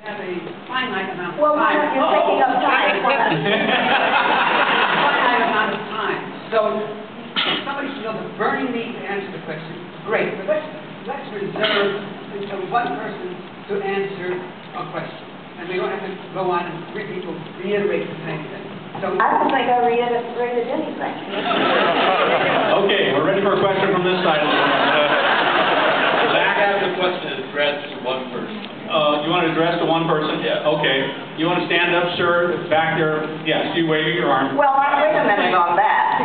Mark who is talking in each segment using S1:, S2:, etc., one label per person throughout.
S1: have a finite amount of
S2: Well,
S1: time.
S2: you're taking up time.
S1: Finite amount of time. So, if somebody feels a burning need to answer the question, great. But let's reserve until one person to answer a question. And we don't have to go on and reiterate the same thing. So,
S2: I don't think I reiterated anything.
S3: Okay, we're ready for a question from this side of the room.
S4: I have the question addressed to one person.
S3: You want to address to one person?
S4: Yeah.
S3: Okay. You want to stand up, sir? Back there. Yes, you wave your arm.
S2: Well, wait a minute on that.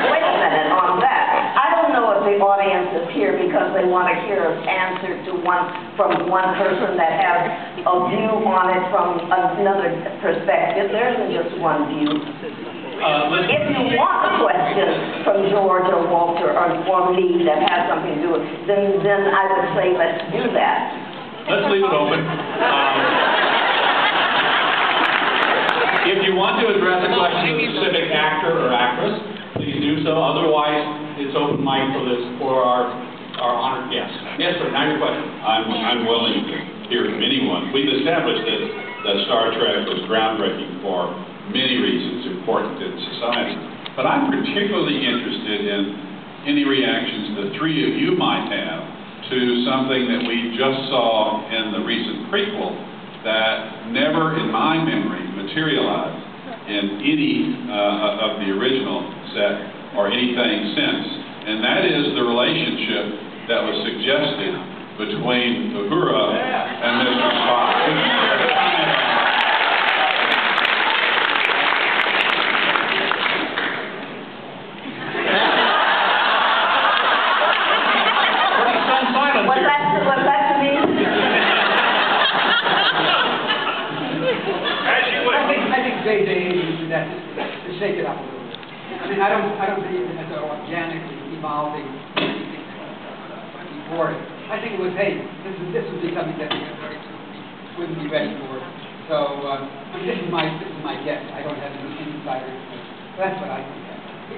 S2: Wait a minute on that. I don't know if the audience is here because they want to hear an answer from one person that has a view on it from another perspective. There isn't just one view. If you want a question from George or Walter or me that has something to do with it, then I would say let's do that.
S3: Let's leave it open. If you want to address a question to a specific actor or actress, please do so. Otherwise, it's open mic for our honored guests. Yes, sir. Now your question.
S5: I'm willing to hear from anyone. We've established that Star Trek was groundbreaking for many reasons important in society. But I'm particularly interested in any reactions the three of you might have to something that we just saw in the recent prequel that never, in my memory, materialized in any of the original set or anything since. And that is the relationship that was suggested between Uhura and Mr. Spock.
S2: Was that to me?
S1: I think J.J. Abrams did that to shake it up a little bit. I mean, I don't think it was organically evolving before it. I think it was, hey, this would be something that wouldn't be ready for it. So, I mean, this is my guess. I don't have any insider information. That's what I think.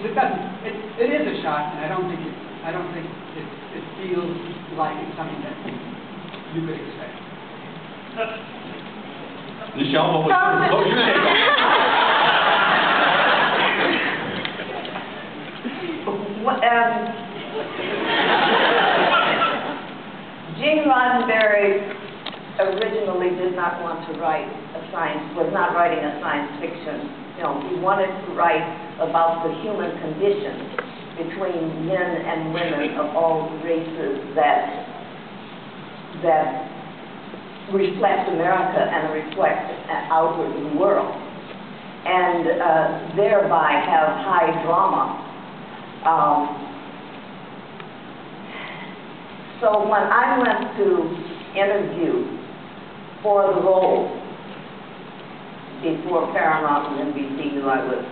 S1: It is a shock, and I don't think it feels like it's something that you could expect.
S3: Michelle, what was your take on
S2: it? Gene Roddenberry originally did not want to was not writing a science fiction film. He wanted to write about the human condition between men and women of all races that reflect America and reflect outward the world, and thereby have high drama. So when I went to interview for the role before Paramount and NBC knew I was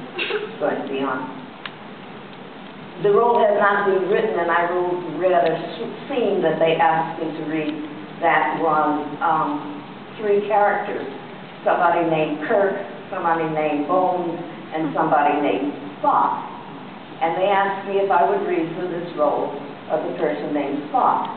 S2: going to be on, the role had not been written, and I read a scene that they asked me to read that was three characters, somebody named Kirk, somebody named Bones, and somebody named Spock. And they asked me if I would read for this role of the person named Spock.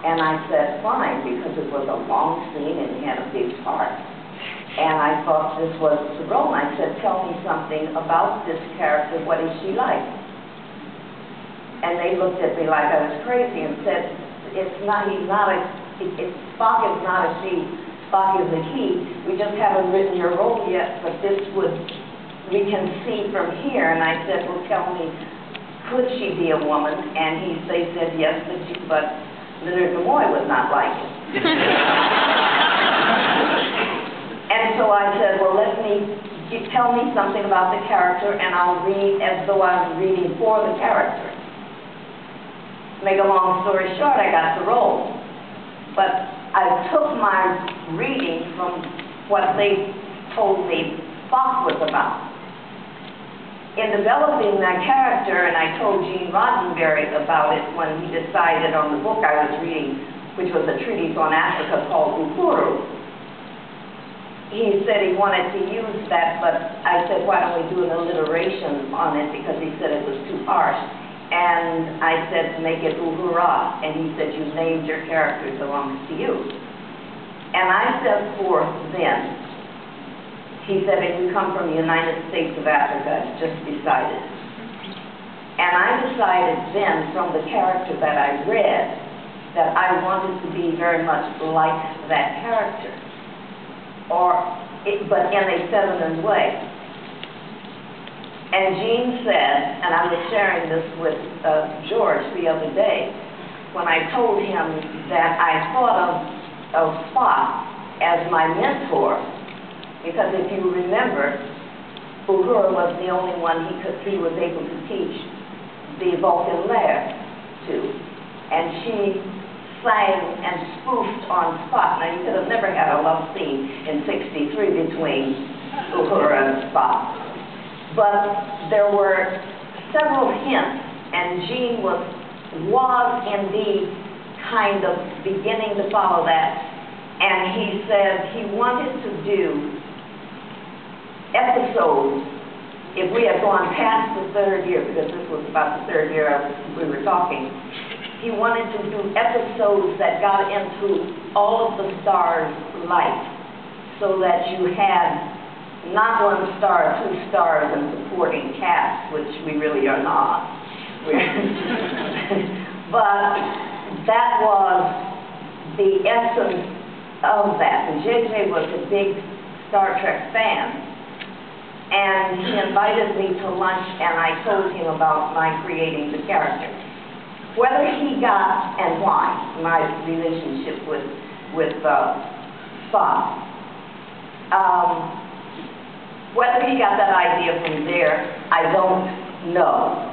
S2: And I said, fine, because it was a long scene and he had a big part. And I thought this was the role. I said, tell me something about this character. What is she like? And they looked at me like I was crazy and said, Spock is not a she, Spock is a he. We just haven't written your role yet, but we can see from here. And I said, well, tell me, could she be a woman? And they said yes, but Leonard Nimoy was not like it. And so I said, well, tell me something about the character, and I'll read as though I was reading for the character. Make a long story short, I got the role. But I took my reading from what they told me Spock was about. In developing that character, and I told Gene Roddenberry about it when he decided on the book I was reading, which was a treatise on Africa called Uhuru. He said he wanted to use that, but I said, why don't we do an alliteration on it, because he said it was too harsh. And I said, make it Uhura. And he said, you named your character, it belongs to you. And I set forth then, he said, and you come from the United States of Africa, it's just beside it. And I decided then, from the character that I read, that I wanted to be very much like that character, but in a feminine way. And Gene said, and I was sharing this with George the other day, when I told him that I thought of Spock as my mentor, because if you remember, Uhura was the only one he was able to teach the Vulcan lair to. And she sang and spoofed on Spock. Now, you could have never had a love scene in '63 between Uhura and Spock. But there were several hints, and Gene was indeed kind of beginning to follow that. And he said he wanted to do episodes, if we had gone past the third year, because this was about the third year we were talking, he wanted to do episodes that got into all of the stars' life, so that you had not 1 star, 2 stars, and supporting cast, which we really are not. But that was the essence of that. And JJ was a big Star Trek fan. And he invited me to lunch, and I told him about my creating the character. Whether he got, and why, my relationship with Spock. Whether he got that idea from there, I don't know.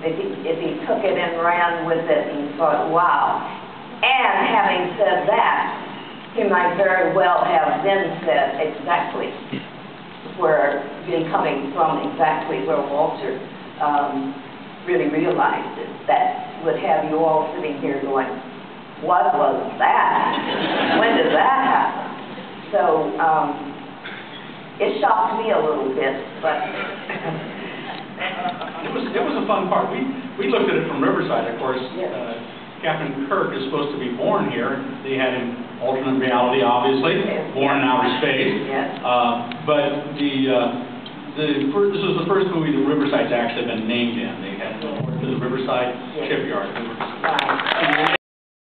S2: If he took it and ran with it and thought, wow. And having said that, he might very well have then said exactly coming from exactly where Walter really realized it. That would have you all sitting here going, what was that? When did that happen? So it shocked me a little bit, but
S3: It was a fun part. We looked at it from Riverside, of course.
S2: Yes.
S3: Captain Kirk is supposed to be born here. They had him alternate reality, obviously,
S2: Yes.
S3: born in outer space.
S2: Yes.
S3: But this was the first movie that Riverside's actually been named in. They had to the Riverside
S2: Yes.
S3: shipyard.
S2: Right.